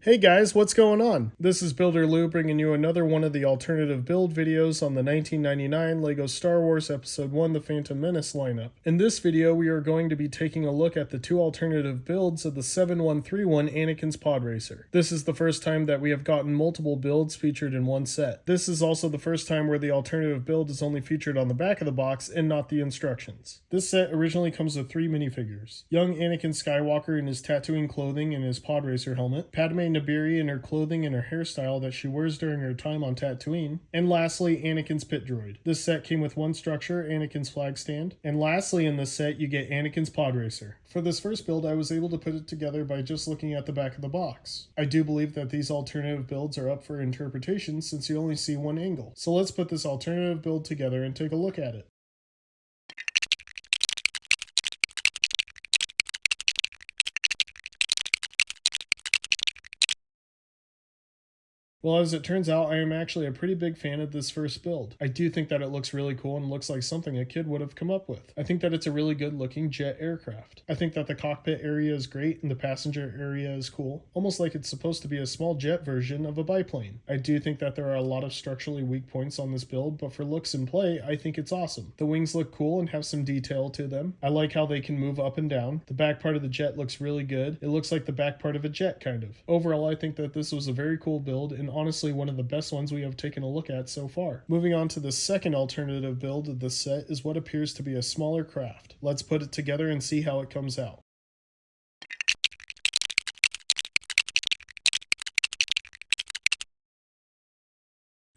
Hey guys, what's going on? This is Builder Lou bringing you another one of the alternative build videos on the 1999 LEGO Star Wars Episode 1 The Phantom Menace lineup. In this video, we are going to be taking a look at the two alternative builds of the 7131 Anakin'S Podracer. This is the first time that we have gotten multiple builds featured in one set. This is also the first time where the alternative build is only featured on the back of the box and not the instructions. This set originally comes with 3 minifigures. Young Anakin Skywalker in his Tatooine clothing and his Podracer helmet, Padme Nabiri in her clothing and her hairstyle that she wears during her time on Tatooine, and lastly, Anakin's pit droid. This set came with one structure, Anakin's flag stand, and lastly in this set you get Anakin's Podracer. For this first build, I was able to put it together by just looking at the back of the box. I do believe that these alternative builds are up for interpretation since you only see one angle. So let's put this alternative build together and take a look at it. Well, as it turns out, I am actually a pretty big fan of this first build. I do think that it looks really cool and looks like something a kid would have come up with. I think that it's a really good looking jet aircraft. I think that the cockpit area is great and the passenger area is cool, almost like it's supposed to be a small jet version of a biplane. I do think that there are a lot of structurally weak points on this build, but for looks and play, I think it's awesome. The wings look cool and have some detail to them. I like how they can move up and down. The back part of the jet looks really good. It looks like the back part of a jet, kind of. Overall, I think that this was a very cool build and honestly one of the best ones we have taken a look at so far. Moving on to the second alternative build of this set is what appears to be a smaller craft. Let's put it together and see how it comes out.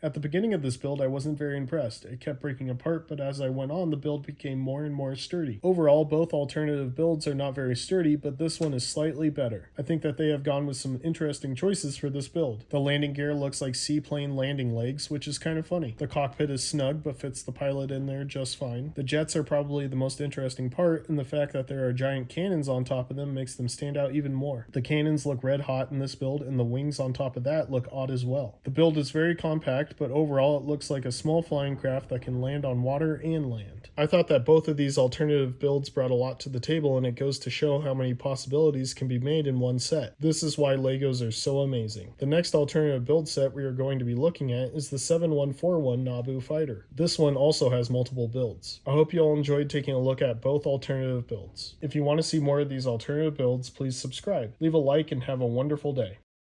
At the beginning of this build, I wasn't very impressed. It kept breaking apart, but as I went on, the build became more and more sturdy. Overall, both alternative builds are not very sturdy, but this one is slightly better. I think that they have gone with some interesting choices for this build. The landing gear looks like seaplane landing legs, which is kind of funny. The cockpit is snug, but fits the pilot in there just fine. The jets are probably the most interesting part, and the fact that there are giant cannons on top of them makes them stand out even more. The cannons look red hot in this build, and the wings on top of that look odd as well. The build is very compact, but overall it looks like a small flying craft that can land on water and land. I thought that both of these alternative builds brought a lot to the table, and it goes to show how many possibilities can be made in one set. This is why Legos are so amazing. The next alternative build set we are going to be looking at is the 7141 Naboo Fighter. This one also has multiple builds. I hope you all enjoyed taking a look at both alternative builds. If you want to see more of these alternative builds, please subscribe. Leave a like and have a wonderful day.